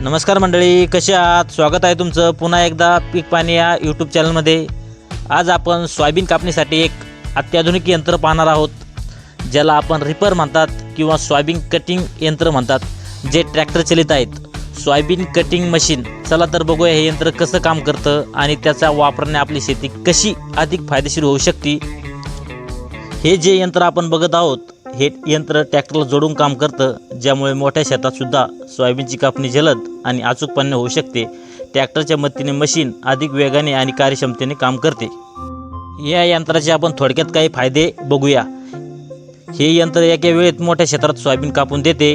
नमस्कार मंडळी, कसे आहात? स्वागत आहे तुमचं पुन्हा एकदा पीक पाणी या यूट्यूब चॅनलमध्ये। आज आपण सोयाबीन कापणीसाठी एक अत्याधुनिक यंत्र पाहणार आहोत, ज्याला आपण रिपर म्हणतात किंवा सोयाबीन कटिंग यंत्र म्हणतात, जे ट्रॅक्टर चालित आहेत। Soybean cutting machine. चला तर बघूया हे यंत्र कसं काम करतं आणि त्याचा वापराने आपली शेती कशी अधिक फायदेशीर होऊ शकते। हे जे यंत्र आपण बघत आहोत, हे यंत्र ट्रॅक्टरला जोडून काम करतं, ज्यामुळे मोठ्या शेतात सुद्धा सोयाबीनची कापणी जलद आणि अचूकपणे होऊ शकते। ट्रॅक्टरच्या मदतीने मशीन अधिक वेगाने आणि कार्यक्षमतेने काम करते। या यंत्राचे आपण थोडक्यात काही फायदे बघूया। हे यंत्र एका वेळेत मोठ्या क्षेत्रात सोयाबीन कापून देते,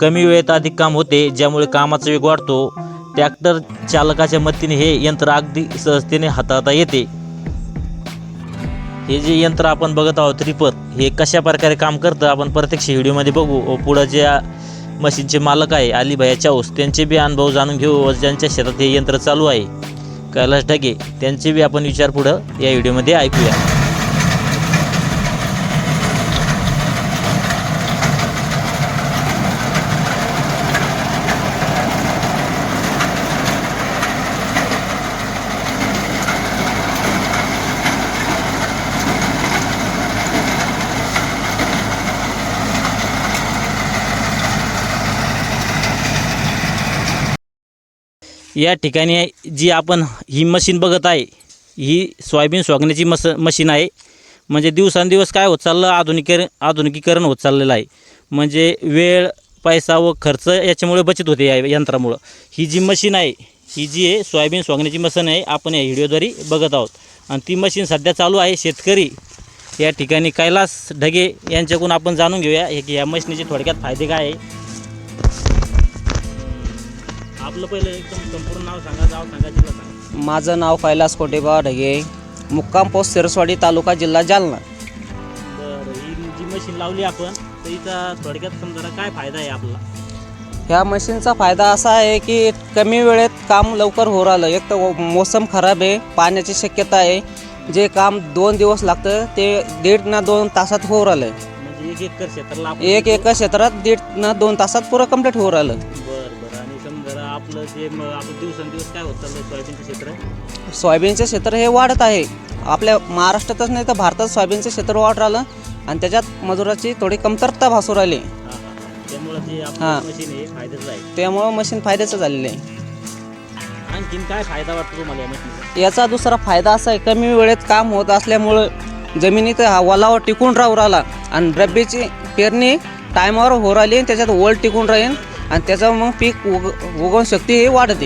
कमी वेळेत अधिक काम होते, ज्यामुळे कामाचा वेग वाढतो। ट्रॅक्टर चालकाच्या मदतीने हे यंत्र अगदी सहजतेने हाताळता येते। हे जे यंत्र आपण बघत आहोत रिपर, हे कशा प्रकारे काम करतं आपण प्रत्यक्ष व्हिडिओमध्ये बघू व पुढे जे मशीनचे मालक आहे अली भैया चाऊस, त्यांचे बी अनुभव जाणून घेऊ व ज्यांच्या शेतात हे यंत्र चालू आहे कैलाश ढगे, त्यांचे बी आपण विचार पुढे या व्हिडिओमध्ये ऐकूया। या ठिकाणी जी आपण ही मशीन बघत आहे, ही सोयाबीन सोगण्याची मशीन आहे। म्हणजे दिवसांदिवस काय होत चाललं, आधुनिकीकरण होत चाललेलं आहे। म्हणजे वेळ, पैसा व खर्च याच्यामुळे बचत होते या यंत्रामुळे। ही जी मशीन आहे, ही जी आहे सोयाबीन सोगण्याची मशीन आहे, आपण या व्हिडिओद्वारे बघत आहोत। आणि ती मशीन सध्या चालू आहे। शेतकरी या ठिकाणी कैलाश ढगे यांच्याकडून आपण जाणून घेऊया की या मशीनीचे थोडक्यात फायदे काय आहे। आपलं पहिलं एकदम संपूर्ण नाव सांगा, जिल्हा सांगा। माझं नाव कैलाश कोटेबा ढगे, मुक्काम पोस्ट सिरसवाडी, तालुका जिल्हा जालना। बरं, ही जी मशीन लावली आपण, तर हिचा थोडक्यात समजा काय फायदा आहे आपला? ह्या मशीनचा फायदा असा आहे की कमी वेळेत काम लवकर हो राहिलं। एक तर मोसम खराब आहे, पाण्याची शक्यता आहे, जे काम 2 दिवस लागतं ते 1.5 ना 2 तासात हो राहिलं। म्हणजे एक एकर क्षेत्राला एक एकर क्षेत्रात 1.5 ना 2 तासात पुरं कंप्लीट हो राहिलं। बरं, आणि समजा आपलं जे आपण दिवसेंदिवस काय होत चाललं सोयाबीनचं क्षेत्र? सोयाबीनचं क्षेत्र हे वाढत आहे। आपल्या महाराष्ट्रातच नाही तर भारतात सोयाबीनचं क्षेत्र वाढ राहिलं आणि त्याच्यात मजुराची थोडी कमतरता भासू राहिली। त्यामुळे जे आपलं मशीन हे फायद्याचं आहे। त्यामुळं मशीन फायद्याचं झालेलं आहे। आणखीन काय फायदा वाटतो तुम्हाला या मशीनचा? याचा दुसरा फायदा असा आहे, कमी वेळेत काम होत असल्यामुळं जमिनीत वलावर टिकून राहू राहिला आणि रब्बीची पेरणी टायमावर हो राहिली आणि त्याच्यात ओल टिकून राहील आणि त्याचं मग पीक उगवण शक्ती हे वाढते।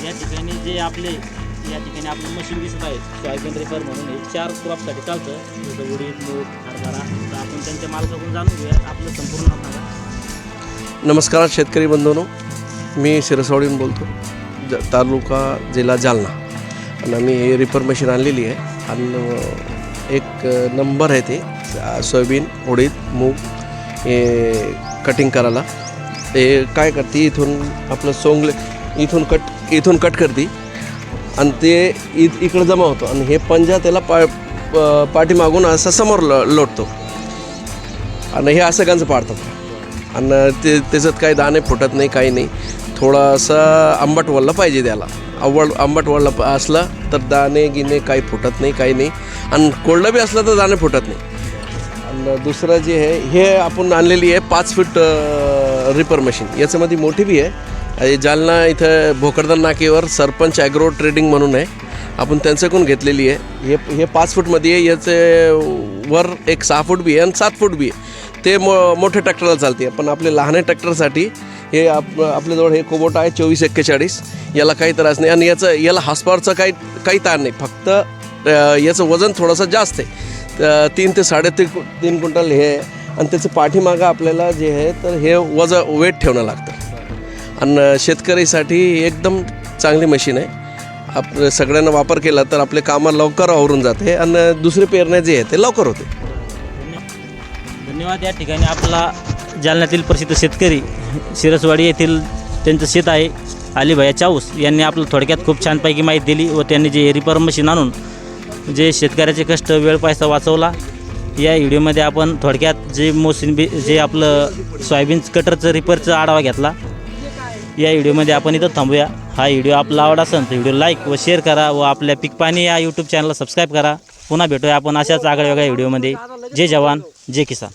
या ठिकाणी जे आपलं मशीन दिसत आहे सोयाबीन रिपर म्हणून, हे 4 क्रॉपसाठी चालतं, जसं उडीद, मूग, हरभरा। तर आपण त्यांच्या मालकाकडून जाणून घेऊया। आपलं संपूर्ण नाव सांगा। नमस्कार शेतकरी बंधूंनो, मी सिरसवाडीहून बोलतो, तालुका जिल्हा जालना। आणि आम्ही हे रिपर मशीन आणलेली आहे आणि एक नंबर आहे ते सोयाबीन, उडीद, मूग हे कटिंग करायला। ते काय करते, इथून आपलं सोंगले इथून कट करते आणि ते इकडं जमा होतो आणि हे पंजा त्याला पाठीमागून असं समोर लोटतो आणि हे असं गंज पाडतात आणि त्याच्यात काही दाणे फुटत नाही, काही नाही। थोडासा आंबट वल्ला पाहिजे त्याला, आंबट वल्ला असला तर दाणे गिने काही फुटत नाही, काही नाही। आणि कोरडं बी असलं तर दाणे फुटत नाही। आणि दुसरं जे आहे, हे आपण आणलेली आहे 5 फूट रिपर मशीन। याच्यामध्ये मोठी बी आहे। जालना इथं भोकरदन नाकेवर सरपंच ॲग्रो ट्रेडिंग म्हणून आहे, आपण त्यांच्याकडून घेतलेली आहे। हे 5 फूटमध्ये आहे, याचे वर एक 6 फूट बी आहे आणि 7 फूट बी आहे। ते मोठ्या ट्रॅक्टरला चालते, पण आपले लहान ट्रॅक्टरसाठी हे आपल्याजवळ हे कोबोटा आहे 2441, याला काही त्रास नाही आणि याला हॉर्सपॉवरचं काही ताण नाही। फक्त याचं वजन थोडंसं जास्त आहे, 3 ते 3.5 क्विंटल हे आहे आणि त्याचं पाठीमागं आपल्याला जे आहे तर हे वेट ठेवणं लागतं। आणि शेतकरीसाठी एकदम चांगली मशीन आहे। सगळ्यांना वापर केला तर आपले कामं लवकर आवरून जाते आणि दुसरे पेरणे जे आहे ते लवकर होते। धन्यवाद। या ठिकाणी आपला जालन्यातील प्रसिद्ध शेतकरी सिरसवाडी येथील त्यांचं शेत आहे अली भैया चाऊस यांनी आपलं थोडक्यात खूप छानपैकी माहिती दिली व त्यांनी जे रिपर मशीन आणून जे शेतकऱ्याचे कष्ट, वेळ, पैसा वाचवला या व्हिडिओमध्ये आपण थोडक्यात जे मोसंबी जे आपलं सोयाबीन कटरचं रिपरचं आढावा घेतला. या व्हिडिओमध्ये आपण इथं थांबूया. हा व्हिडिओ आपला आवडला असेल तर व्हिडिओ लाईक व शेअर करा व आपल्या पीक पाणी या यूट्यूब चॅनलला सबस्क्राईब करा. पुन्हा भेटूया आपण अशाच आगळ्या वेगळ्या व्हिडिओमध्ये. जय जवान जय किसान.